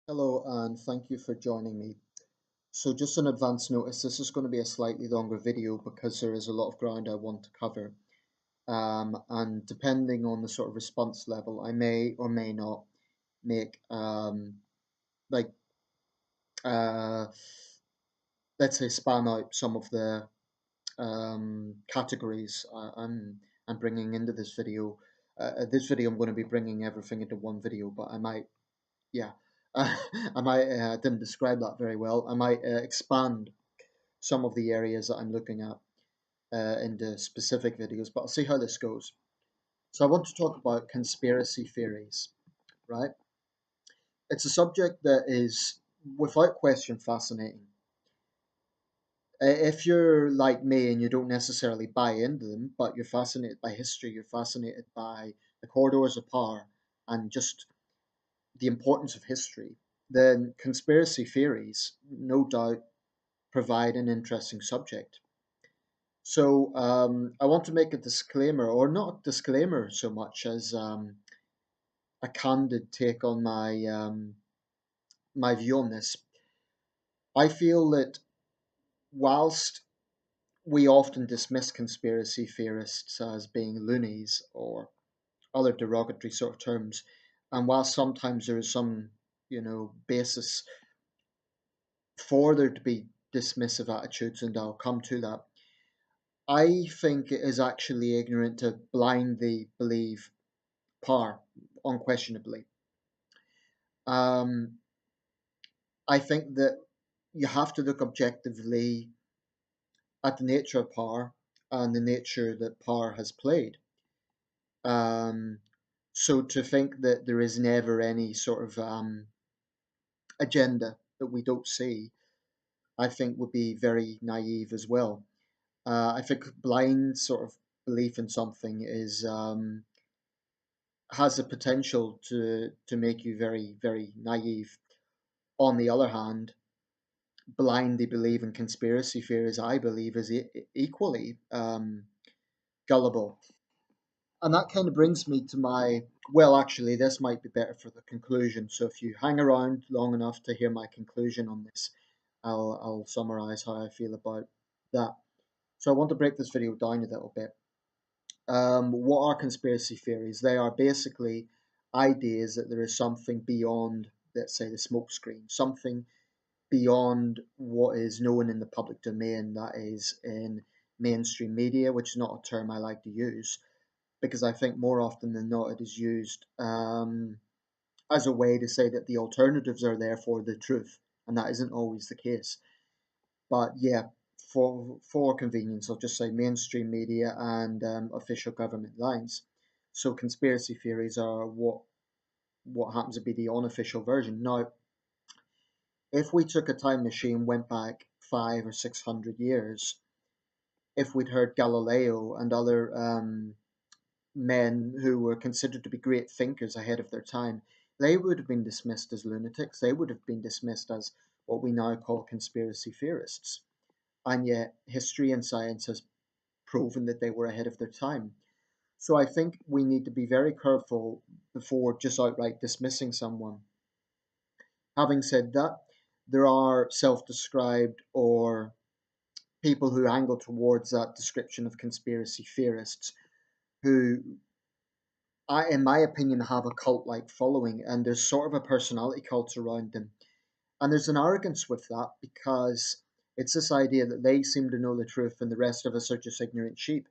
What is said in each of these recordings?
Hello, and thank you for joining me. So just an advance notice, this is going to be a slightly longer video because there is a lot of ground I want to cover. And depending on the sort of response level, I may or may not make like uh, let's say spam out some of the categories I'm bringing into this video. This video I'm going to be bringing everything into one video, but I might yeah. I might didn't describe that very well. I might expand some of the areas that I'm looking at into specific videos, but I'll see how this goes. So I want to talk about conspiracy theories, right? It's a subject that is, without question, fascinating. If you're like me and you don't necessarily buy into them, but you're fascinated by history, you're fascinated by the corridors of power and just the importance of history, then conspiracy theories, no doubt, provide an interesting subject. So I want to make a disclaimer, or not a disclaimer so much as a candid take on my view on this. I feel that whilst we often dismiss conspiracy theorists as being loonies or other derogatory sort of terms, and while sometimes there is some, basis for there to be dismissive attitudes, and I'll come to that, I think it is actually ignorant to blindly believe power, unquestionably. Um, I think that you have to look objectively at the nature of power and the nature that power has played. Um, so to think that there is never any sort of agenda that we don't see, I think would be very naive as well. I think blind sort of belief in something is has the potential to make you very very naive. On the other hand, blindly believe in conspiracy theories, I believe, is equally gullible. And that kind of brings me to my, well, actually, this might be better for the conclusion. So if you hang around long enough to hear my conclusion on this, I'll summarize how I feel about that. So I want to break this video down a little bit. What are conspiracy theories? They are basically ideas that there is something beyond, let's say, the smoke screen, something beyond what is known in the public domain, that is in mainstream media, which is not a term I like to use because I think more often than not it is used as a way to say that the alternatives are therefore the truth, and that isn't always the case. But yeah, for convenience, I'll just say mainstream media and official government lines. So conspiracy theories are what happens to be the unofficial version. Now, if we took a time machine, went back 500 or 600 years, if we'd heard Galileo and other men who were considered to be great thinkers ahead of their time, they would have been dismissed as lunatics. They would have been dismissed as what we now call conspiracy theorists. And yet, history and science has proven that they were ahead of their time. So I think we need to be very careful before just outright dismissing someone. Having said that, there are self described or people who angle towards that description of conspiracy theorists who in my opinion, have a cult like following, and there's sort of a personality cult around them. And there's an arrogance with that because it's this idea that they seem to know the truth and the rest of us are just ignorant sheep.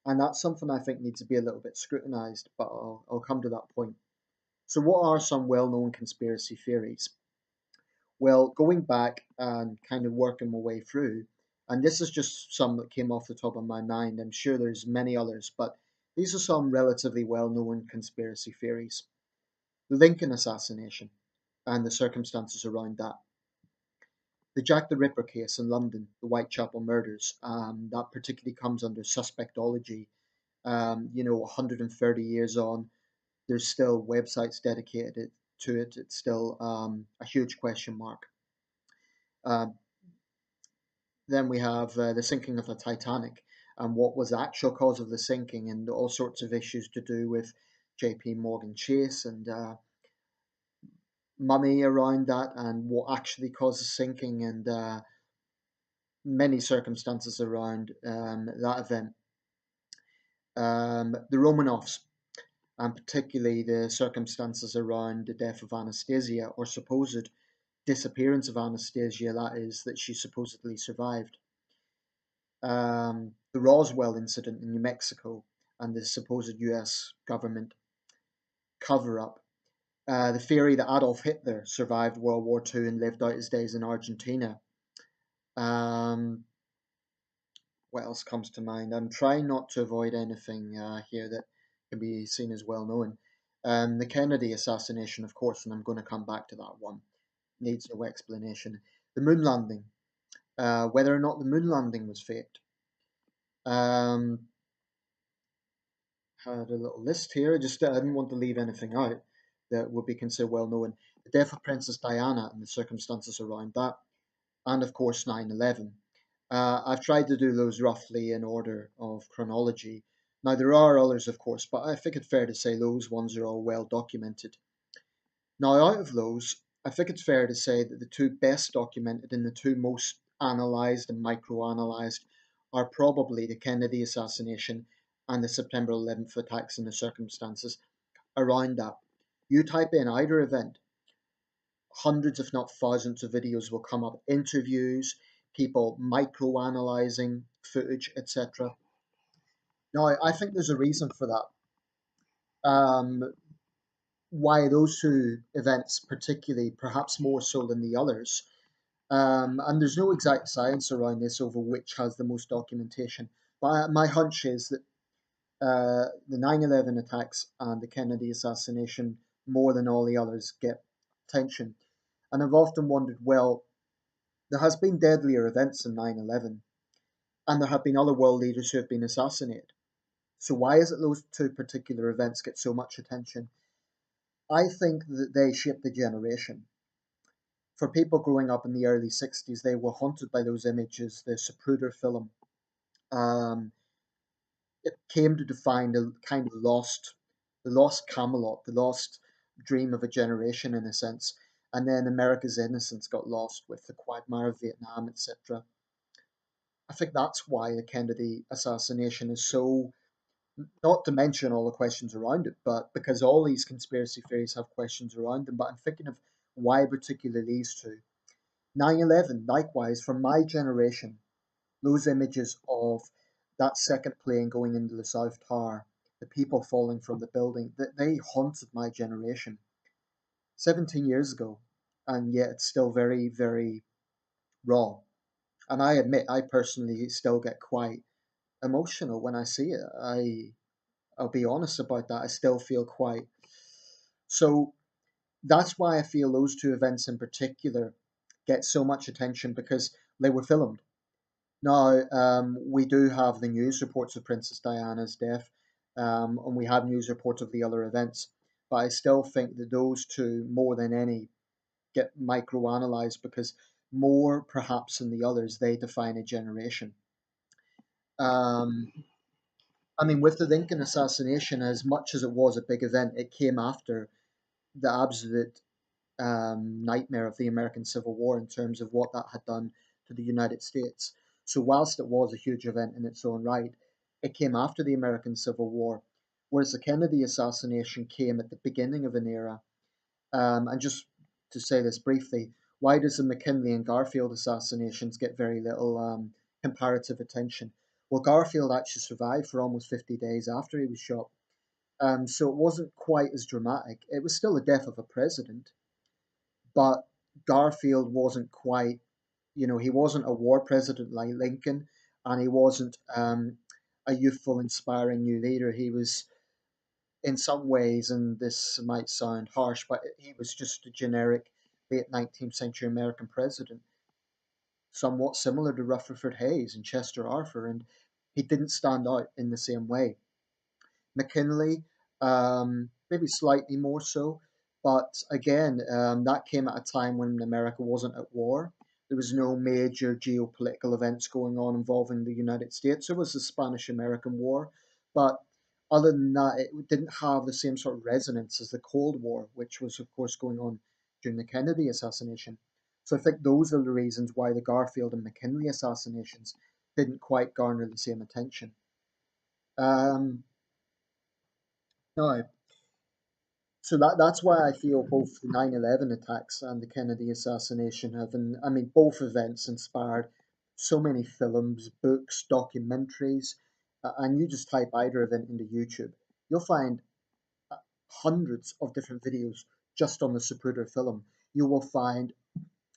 And that's something I think needs to be a little bit scrutinized, but I'll come to that point. So, what are some well known conspiracy theories? Well, going back and kind of working my way through, and this is just some that came off the top of my mind. I'm sure there's many others, but these are some relatively well known conspiracy theories. The Lincoln assassination and the circumstances around that. The Jack the Ripper case in London, the Whitechapel murders, that particularly comes under suspectology. 130 years on, there's still websites dedicated to it. It's still a huge question mark. Um, then we have the sinking of the Titanic and what was the actual cause of the sinking, and all sorts of issues to do with J.P. Morgan Chase and money around that and what actually causes sinking, and many circumstances around that event. The Romanovs, and particularly the circumstances around the death of Anastasia, or supposed disappearance of Anastasia, that is, that she supposedly survived. The Roswell incident in New Mexico and the supposed US government cover up. The theory that Adolf Hitler survived World War II and lived out his days in Argentina. Um, what else comes to mind? I'm trying not to avoid anything here that can be seen as well known. The Kennedy assassination, of course, and I'm going to come back to that one, needs no explanation. The moon landing, whether or not the moon landing was faked. Um, had a little list here. I didn't want to leave anything out that would be considered well known. The death of Princess Diana and the circumstances around that, and of course 9/11. I've tried to do those roughly in order of chronology. Now, there are others, of course, but I think it's fair to say those ones are all well documented. Now, out of those, I think it's fair to say that the two best documented and the two most analysed and micro-analysed are probably the Kennedy assassination and the September 11th attacks and the circumstances around that. You type in either event, hundreds, if not thousands, of videos will come up, interviews, people micro-analysing footage, etc. Now, I think there's a reason for that. Why those two events, particularly, perhaps more so than the others. And there's no exact science around this over which has the most documentation. But my hunch is that the 9/11 attacks and the Kennedy assassination, more than all the others, get attention. And I've often wondered, well, there has been deadlier events than 9/11, and there have been other world leaders who have been assassinated. So why is it those two particular events get so much attention? I think that they shaped the generation. For people growing up in the early 60s, they were haunted by those images. The Zapruder film, um, it came to define the kind of the lost Camelot, the lost dream of a generation in a sense. And then America's innocence got lost with the quagmire of Vietnam, etc. I think that's why the Kennedy assassination is so, not to mention all the questions around it, but because all these conspiracy theories have questions around them. But I'm thinking of why particularly these two. 9/11, likewise, from my generation, those images of that second plane going into the South Tower, the people falling from the building, that they haunted my generation 17 years ago, and yet it's still very, very raw. And I admit, I personally still get quite emotional when I see it. I'll be honest about that. I still feel quite. So that's why I feel those two events in particular get so much attention, because they were filmed. Now, we do have the news reports of Princess Diana's death, and we have news reports of the other events. But I still think that those two, more than any, get micro-analysed because more perhaps than the others, they define a generation. Um, I mean, with the Lincoln assassination, as much as it was a big event, it came after the absolute nightmare of the American Civil War in terms of what that had done to the United States. So, whilst it was a huge event in its own right, it came after the American Civil War, whereas the Kennedy assassination came at the beginning of an era. And just to say this briefly, why does the McKinley and Garfield assassinations get very little comparative attention? Well, Garfield actually survived for almost 50 days after he was shot. So it wasn't quite as dramatic. It was still the death of a president, but Garfield wasn't quite, he wasn't a war president like Lincoln, and he wasn't a youthful, inspiring new leader. He was, in some ways, and this might sound harsh, but he was just a generic late 19th century American president, somewhat similar to Rutherford Hayes and Chester Arthur, and he didn't stand out in the same way. McKinley, maybe slightly more so. But again, that came at a time when America wasn't at war. There was no major geopolitical events going on involving the United States. There was the Spanish American War. But other than that, it didn't have the same sort of resonance as the Cold War, which was, of course, going on during the Kennedy assassination. So I think those are the reasons why the Garfield and McKinley assassinations didn't quite garner the same attention. Um, no, so that's why I feel both the 9/11 attacks and the Kennedy assassination have, I mean, both events inspired so many films, books, documentaries, and you just type either event into YouTube, you'll find hundreds of different videos just on the Zapruder film. You will find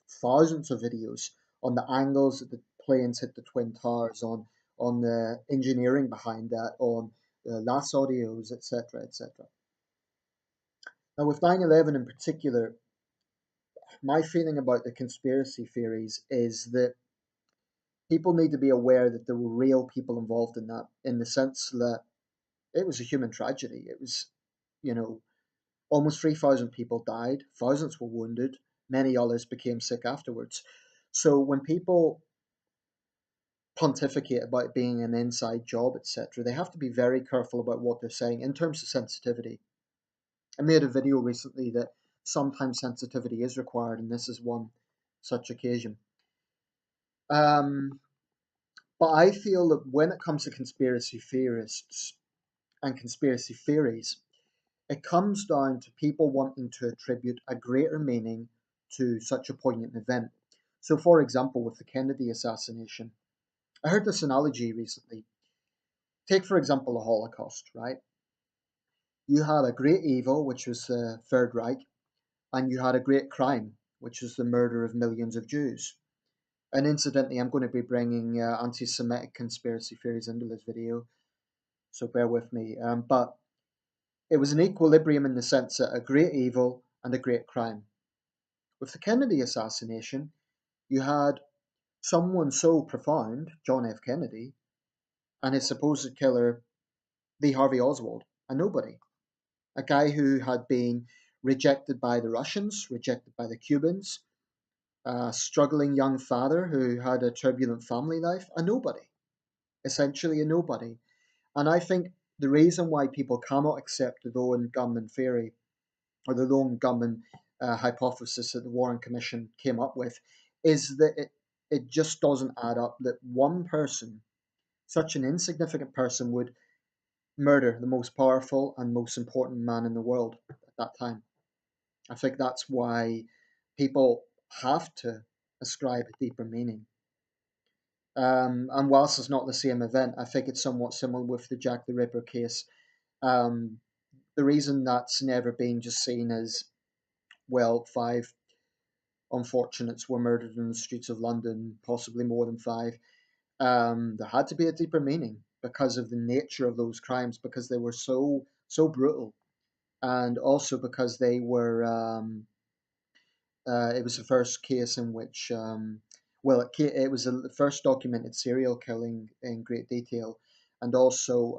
thousands of videos on the angles that the planes hit the Twin Towers, on the engineering behind that, on the last audios, etc., etc. Now, with 9/11 in particular, my feeling about the conspiracy theories is that people need to be aware that there were real people involved in that, in the sense that it was a human tragedy. It was, you know, almost 3,000 people died, thousands were wounded, many others became sick afterwards. So when people pontificate about being an inside job, etc., they have to be very careful about what they're saying in terms of sensitivity. I made a video recently that sometimes sensitivity is required, and this is one such occasion. Um, but I feel that when it comes to conspiracy theorists and conspiracy theories, it comes down to people wanting to attribute a greater meaning to such a poignant event. So, for example, with the Kennedy assassination, I heard this analogy recently. Take, for example, the Holocaust, right? You had a great evil, which was the Third Reich, and you had a great crime, which was the murder of millions of Jews. And incidentally, I'm going to be bringing anti-Semitic conspiracy theories into this video, so bear with me. But it was an equilibrium in the sense that a great evil and a great crime. With the Kennedy assassination, you had someone so profound, John F. Kennedy, and his supposed killer, Lee Harvey Oswald, a nobody. A guy who had been rejected by the Russians, rejected by the Cubans, a struggling young father who had a turbulent family life, a nobody, essentially a nobody. And I think the reason why people cannot accept the lone gunman theory, or the lone gunman hypothesis that the Warren Commission came up with, is that it just doesn't add up that one person, such an insignificant person, would murder the most powerful and most important man in the world at that time. I think that's why people have to ascribe a deeper meaning. And whilst it's not the same event, I think it's somewhat similar with the Jack the Ripper case. Um, the reason that's never been just seen as, well, five unfortunates were murdered in the streets of London, possibly more than five. There had to be a deeper meaning because of the nature of those crimes, because they were so brutal, and also because they were. It was the first case in which, well, it was the first documented serial killing in great detail, and also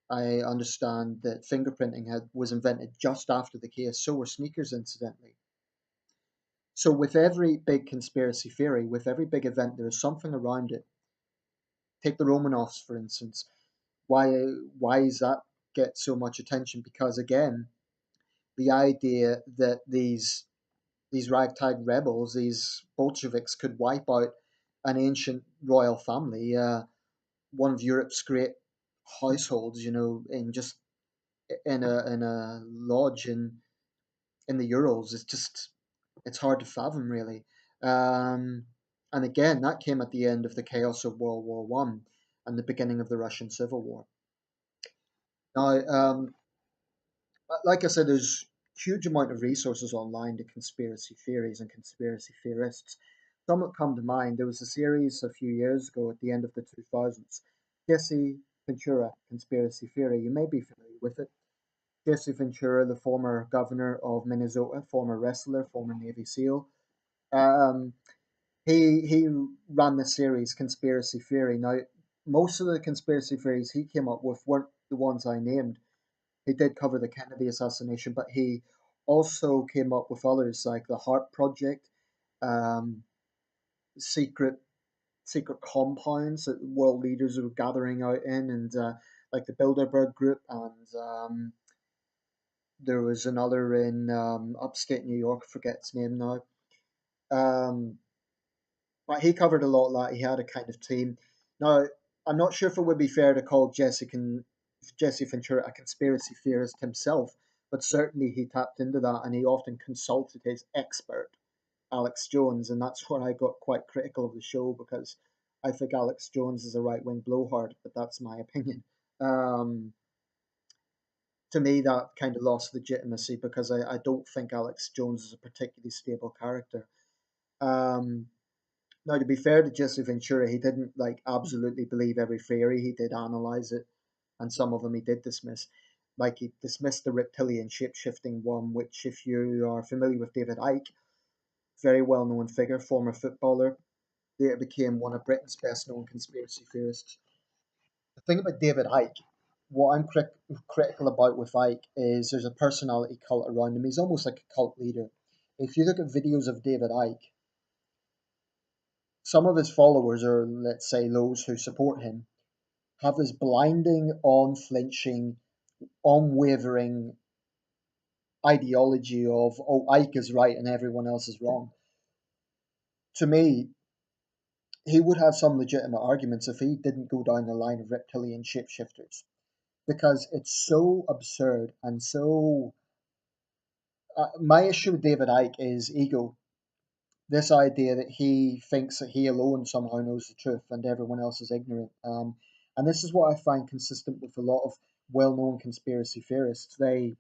I understand that fingerprinting was invented just after the case. So were sneakers, incidentally. So with every big conspiracy theory, with every big event, there is something around it. Take the Romanovs, for instance. Why is that get so much attention? Because again, the idea that these ragtag rebels, these Bolsheviks, could wipe out an ancient royal family, one of Europe's great households, in just in a lodge in the Urals. It's hard to fathom, really. And again, that came at the end of the chaos of World War I and the beginning of the Russian Civil War. Now, like I said, there's huge amount of resources online to conspiracy theories and conspiracy theorists. Some that come to mind, there was a series a few years ago at the end of the 2000s, Jesse Ventura Conspiracy Theory. You may be familiar with it. Jesse Ventura, the former governor of Minnesota, former wrestler, former Navy SEAL. Um, he ran the series Conspiracy Theory. Now, most of the conspiracy theories he came up with weren't the ones I named. He did cover the Kennedy assassination, but he also came up with others like the Heart Project, um, secret secret compounds that world leaders were gathering out in, and like the Bilderberg Group, and There was another in upstate New York, I forget its name now. Um, but he covered a lot of that. He had a kind of team. Now, I'm not sure if it would be fair to call Jesse Ventura a conspiracy theorist himself, but certainly he tapped into that and he often consulted his expert, Alex Jones, and that's where I got quite critical of the show because I think Alex Jones is a right wing blowhard, but that's my opinion. Um, to me, that kind of lost legitimacy because I don't think Alex Jones is a particularly stable character. Um, Now, to be fair to Jesse Ventura, he didn't like absolutely believe every theory. He did analyze it, and some of them he did dismiss. Like he dismissed the reptilian shapeshifting one, which, if you are familiar with David Icke, very well known figure, former footballer, later became one of Britain's best known conspiracy theorists. The thing about David Icke, what I'm critical about with Icke is there's a personality cult around him. He's almost like a cult leader. If you look at videos of David Icke, some of his followers, or let's say those who support him, have this blinding, unflinching, unwavering ideology of, oh, Ike is right and everyone else is wrong. To me, he would have some legitimate arguments if he didn't go down the line of reptilian shapeshifters because it's so absurd and so. My issue with David Icke is ego. This idea that he thinks that he alone somehow knows the truth and everyone else is ignorant. And this is what I find consistent with a lot of well-known conspiracy theorists. They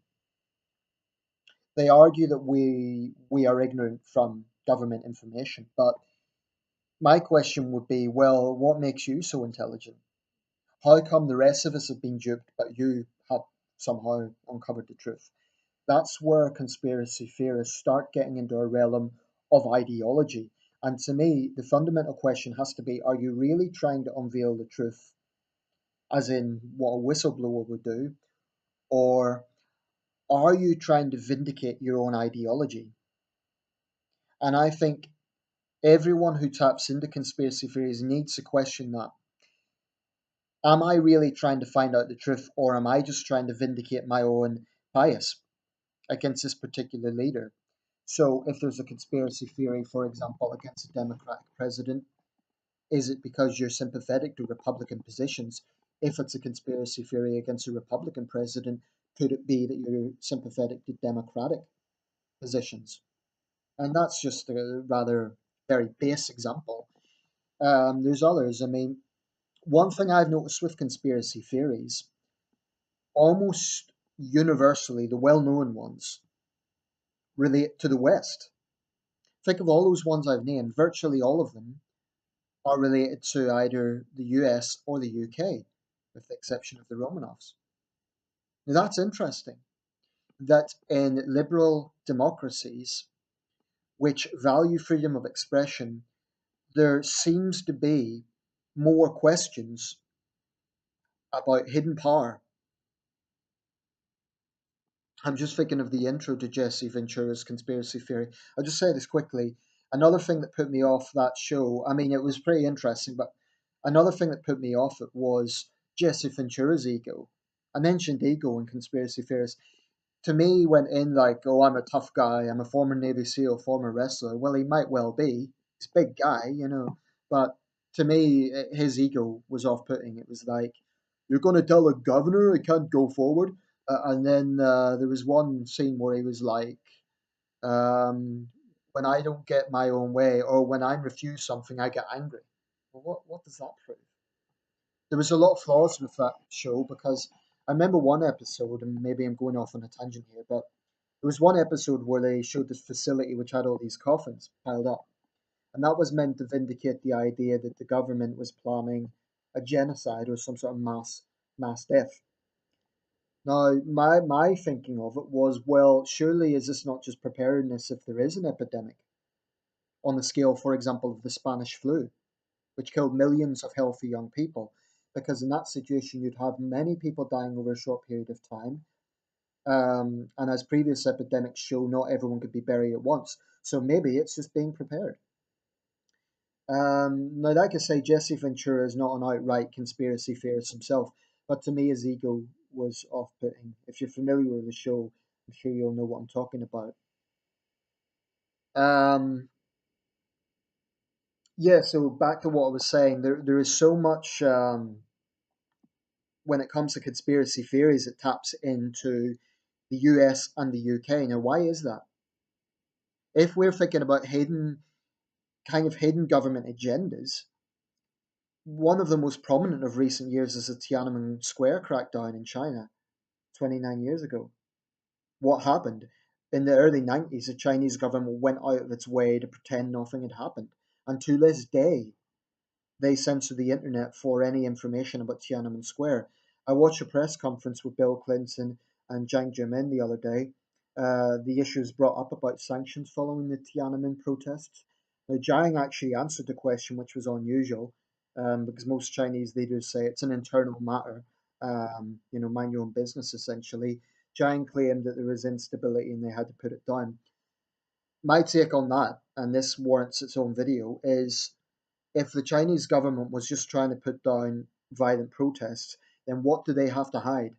argue that we are ignorant from government information, but my question would be, well, what makes you so intelligent? How come the rest of us have been duped, but you have somehow uncovered the truth? That's where conspiracy theorists start getting into a realm of ideology. And to me, the fundamental question has to be, are you really trying to unveil the truth, as in what a whistleblower would do, or are you trying to vindicate your own ideology? And I think everyone who taps into conspiracy theories needs to question that. Am I really trying to find out the truth, or am I just trying to vindicate my own bias against this particular leader? So, if there's a conspiracy theory, for example, against a Democratic president, is it because you're sympathetic to Republican positions? If it's a conspiracy theory against a Republican president, could it be that you're sympathetic to Democratic positions? And that's just a rather very base example. There's others. I mean, one thing I've noticed with conspiracy theories, almost universally, the well known ones relate to the West. Think of all those ones I've named, virtually all of them are related to either the US or the UK, with the exception of the Romanovs. Now that's interesting that in liberal democracies, which value freedom of expression, there seems to be more questions about hidden power. I'm just thinking of the intro to Jesse Ventura's conspiracy theory. I'll just say this quickly. Another thing that put me off that show, I mean, it was pretty interesting, but another thing that put me off it was Jesse Ventura's ego. I mentioned ego and conspiracy theorists. To me, went in like, oh, I'm a tough guy. I'm a former Navy SEAL, former wrestler. Well, he might well be. He's a big guy, you know. But to me, his ego was off putting. It was like, you're going to tell a governor he can't go forward? And then there was one scene where he was like, um, when I don't get my own way or when I'm refused something, I get angry. Well, what does that prove? There was a lot of flaws with that show because I remember one episode, and maybe I'm going off on a tangent here, but there was one episode where they showed this facility which had all these coffins piled up. And that was meant to vindicate the idea that the government was planning a genocide or some sort of mass death. Now, my thinking of it was, well, surely is this not just preparedness if there is an epidemic on the scale, for example, of the Spanish flu, which killed millions of healthy young people? Because in that situation, you'd have many people dying over a short period of time. And as previous epidemics show, not everyone could be buried at once. So maybe it's just being prepared. Now, like I say, Jesse Ventura is not an outright conspiracy theorist himself, but to me, his ego was off putting. If you're familiar with the show, I'm sure you'll know what I'm talking about. Um, yeah, so back to what I was saying, there is so much when it comes to conspiracy theories, it taps into the US and the UK. Now, why is that? If we're thinking about kind of hidden government agendas, one of the most prominent of recent years is the Tiananmen Square crackdown in China 29 years ago. What happened? In the early 90s, the Chinese government went out of its way to pretend nothing had happened. And to this day, they censor the internet for any information about Tiananmen Square. I watched a press conference with Bill Clinton and Jiang Zemin the other day. The issues brought up about sanctions following the Tiananmen protests. Now, Jiang actually answered the question, which was unusual, because most Chinese leaders say it's an internal matter. Mind your own business, essentially. Jiang claimed that there was instability and they had to put it down. My take on that, and this warrants its own video, is if the Chinese government was just trying to put down violent protests, then what do they have to hide?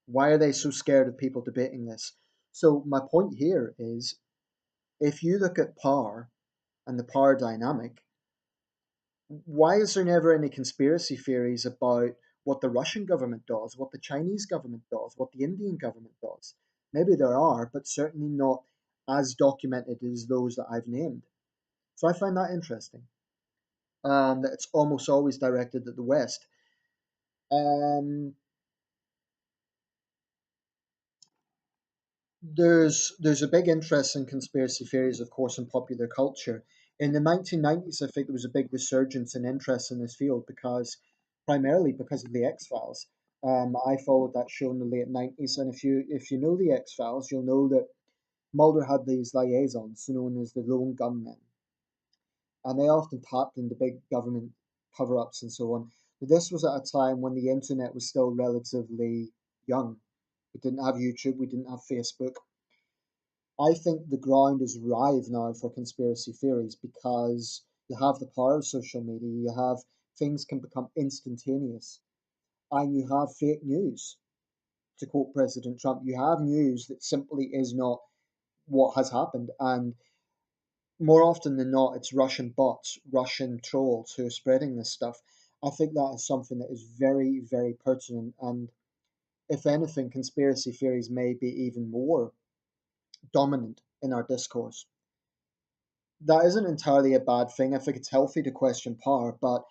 Why are they so scared of people debating this? So, my point here is if you look at power and the power dynamic, why is there never any conspiracy theories about what the Russian government does, what the Chinese government does, what the Indian government does? Maybe there are, but certainly not as documented as those that I've named. So I find that interesting. That it's almost always directed at the West. Um, there's a big interest in conspiracy theories, of course, in popular culture. In the 1990s, I think there was a big resurgence in interest in this field because, primarily because of the X Files. I followed that show in the late 90s, and if you know the X Files, you'll know that Mulder had these liaisons known as the lone gunmen, and they often tapped into big government cover-ups and so on. But this was at a time when the internet was still relatively young. We didn't have YouTube, we didn't have Facebook. I think the ground is ripe now for conspiracy theories because you have the power of social media, you have things can become instantaneous, and you have fake news. To quote President Trump, you have news that simply is not what has happened, and more often than not, it's Russian bots, Russian trolls who are spreading this stuff. I think that is something that is very, very pertinent, and if anything, conspiracy theories may be even more dominant in our discourse. That isn't entirely a bad thing. I think it's healthy to question power, but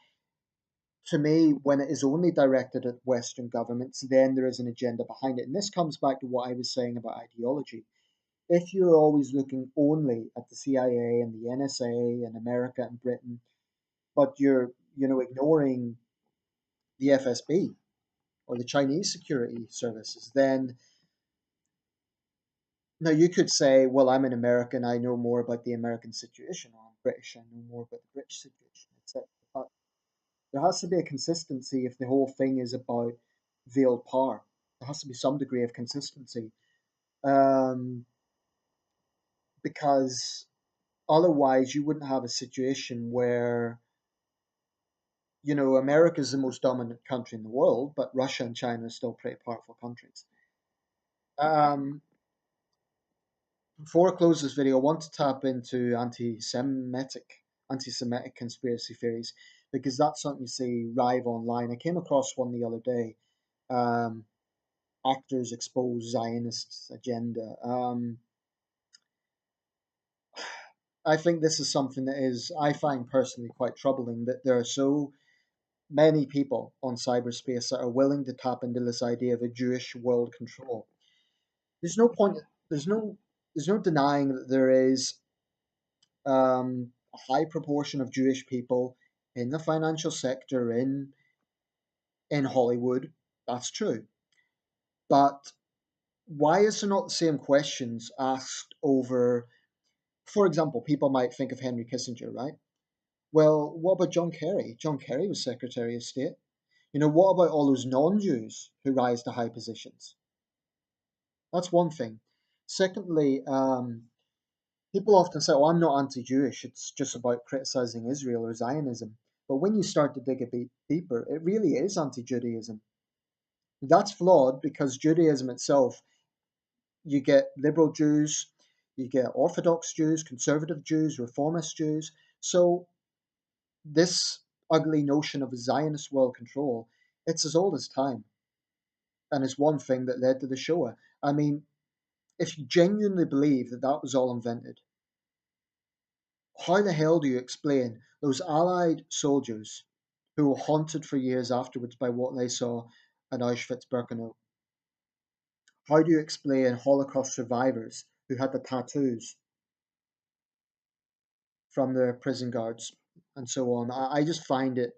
to me, when it is only directed at Western governments, then there is an agenda behind it. And this comes back to what I was saying about ideology. If you're always looking only at the CIA and the NSA and America and Britain, but you're ignoring the FSB or the Chinese security services, then now you could say, well, I'm an American, I know more about the American situation, or I'm British, I know more about the British situation, etc. But there has to be a consistency if the whole thing is about veiled power. There has to be some degree of consistency, um, because otherwise you wouldn't have a situation where America is the most dominant country in the world, but Russia and China are still pretty powerful countries. Um, Before I close this video, I want to tap into anti-Semitic conspiracy theories because that's something you see rife online. I came across one the other day. Um, Actors expose Zionist agenda. I think this is something that is I find personally quite troubling that there are so many people on cyberspace that are willing to tap into this idea of a Jewish world control. There's no point. There's no. There's no denying that there is a high proportion of Jewish people in the financial sector in Hollywood. That's true. But why is there not the same questions asked over, for example, people might think of Henry Kissinger, right? Well, what about John Kerry? John Kerry was Secretary of State. What about all those non-Jews who rise to high positions? That's one thing. Secondly, people often say, "Oh, I'm not anti-Jewish. It's just about criticizing Israel or Zionism." But when you start to dig a bit deeper, it really is anti-Judaism. That's flawed because Judaism itself You get liberal Jews, you get Orthodox Jews, conservative Jews, reformist Jews. So this ugly notion of a Zionist world control, it's as old as time, and it's one thing that led to the Shoah. I mean, if you genuinely believe that that was all invented, how the hell do you explain those Allied soldiers who were haunted for years afterwards by what they saw at Auschwitz-Birkenau? How do you explain Holocaust survivors who had the tattoos from their prison guards and so on? I just find it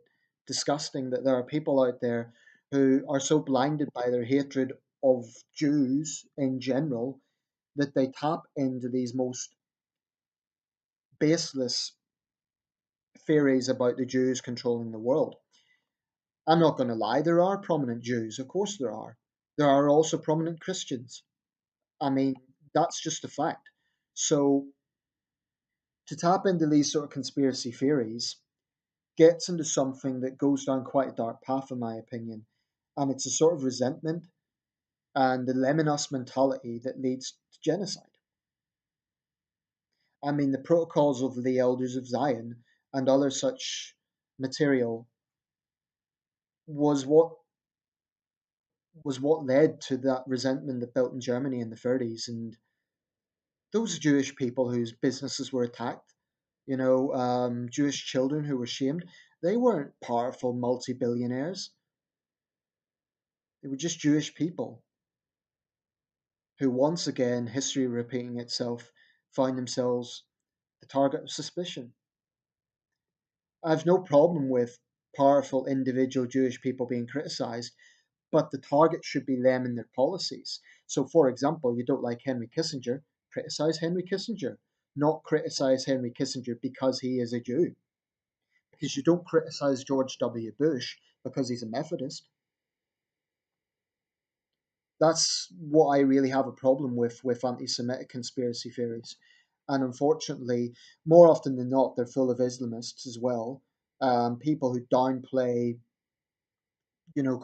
disgusting that there are people out there who are so blinded by their hatred of Jews in general that they tap into these most baseless theories about the Jews controlling the world. I'm not going to lie, there are prominent Jews, of course there are. There are also prominent Christians. I mean, that's just a fact. So to tap into these sort of conspiracy theories gets into something that goes down quite a dark path, in my opinion. And it's a sort of resentment and the lemon-us mentality that leads to genocide. I mean, the protocols of the Elders of Zion and other such material was what was what led to that resentment that built in Germany in the 30s. And those Jewish people whose businesses were attacked, Jewish children who were shamed, they weren't powerful multi-billionaires. They were just Jewish people who, once again, history repeating itself, find themselves the target of suspicion. I have no problem with powerful individual Jewish people being criticized, but the target should be them and their policies. So, for example, you don't like Henry Kissinger, criticize Henry Kissinger, not criticize Henry Kissinger because he is a Jew. Because you don't criticize George W. Bush because he's a Methodist. That's what I really have a problem with anti-Semitic conspiracy theories. And unfortunately, more often than not, they're full of Islamists as well. People who downplay,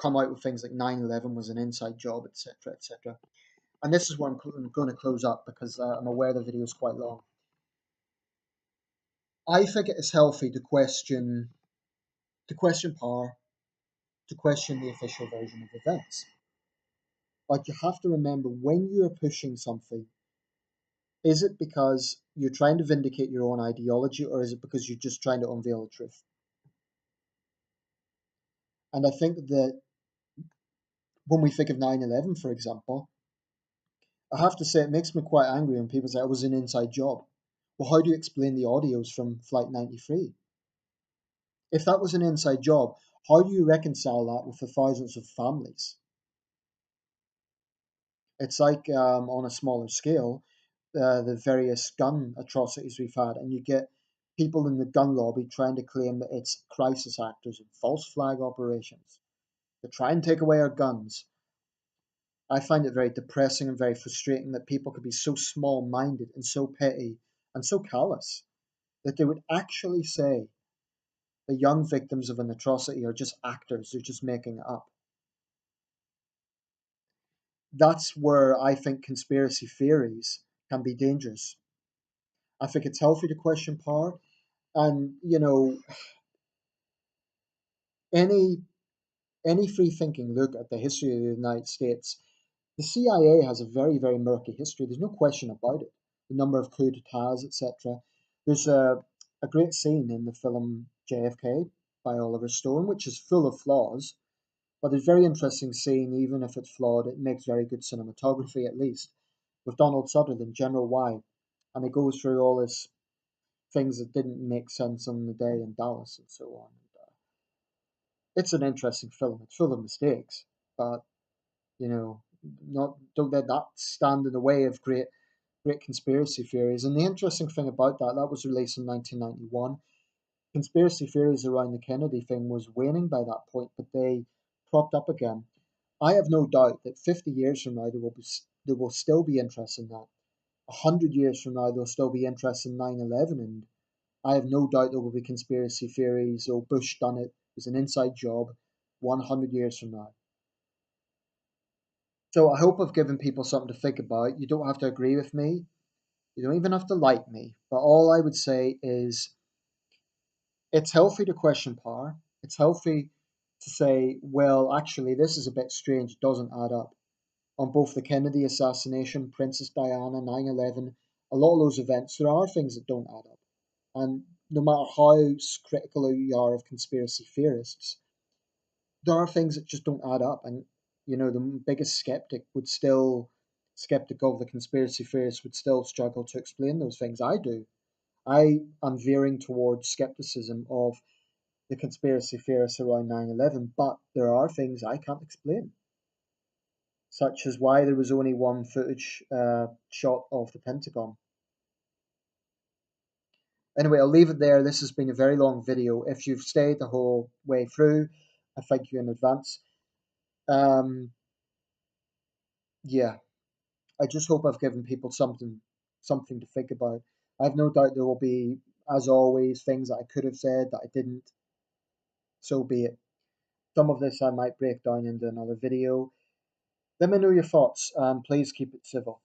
come out with things like 9/11 was an inside job, etc., etc. And this is where I'm going to close up because I'm aware the video is quite long. I think it is healthy to question power, to question the official version of events. But you have to remember when you are pushing something, is it because you're trying to vindicate your own ideology or is it because you're just trying to unveil the truth? And I think that when we think of 9/11, for example, I have to say it makes me quite angry when people say it was an inside job. Well, how do you explain the audios from Flight 93? If that was an inside job, how do you reconcile that with the thousands of families? It's like on a smaller scale, the various gun atrocities we've had, and you get people in the gun lobby trying to claim that it's crisis actors and false flag operations to try and take away our guns. I find it very depressing and very frustrating that people could be so small minded and so petty and so callous that they would actually say the young victims of an atrocity are just actors, they're just making it up. That's where I think conspiracy theories can be dangerous. I think it's healthy to question power. And, any free thinking look at the history of the United States, the CIA has a very, very murky history. There's no question about it. The number of coups d'etats, etc. There's a great scene in the film JFK by Oliver Stone, which is full of flaws, but it's a very interesting scene, even if it's flawed. It makes very good cinematography, at least, with Donald Sutherland, General Y, and it goes through all this things that didn't make sense on the day in Dallas and so on. It's an interesting film. It's full of mistakes, but not don't let that stand in the way of great conspiracy theories. And the interesting thing about that was released in 1991. Conspiracy theories around the Kennedy thing was waning by that point, but they propped up again. I have no doubt that 50 years from now there will still be interest in that. 100 years from now there'll still be interest in 9/11, and I have no doubt there will be conspiracy theories. Oh, Bush done it. It was an inside job. 100 years from now. So I hope I've given people something to think about. You don't have to agree with me. You don't even have to like me. But all I would say is it's healthy to question power. It's healthy to say, well, actually, this is a bit strange. It doesn't add up. On both the Kennedy assassination, Princess Diana, 9/11, a lot of those events, there are things that don't add up. And no matter how critical you are of conspiracy theorists, there are things that just don't add up. And, the biggest skeptic of the conspiracy theorists would still struggle to explain those things. I do. I am veering towards skepticism of the conspiracy theorists around 9/11, but there are things I can't explain, such as why there was only one footage shot of the Pentagon. Anyway, I'll leave it there. This has been a very long video. If you've stayed the whole way through, I thank you in advance. Um, yeah, I just hope I've given people something to think about. I have no doubt there will be, as always, things that I could have said that I didn't. So be it. Some of this I might break down into another video. Let me know your thoughts and please keep it civil.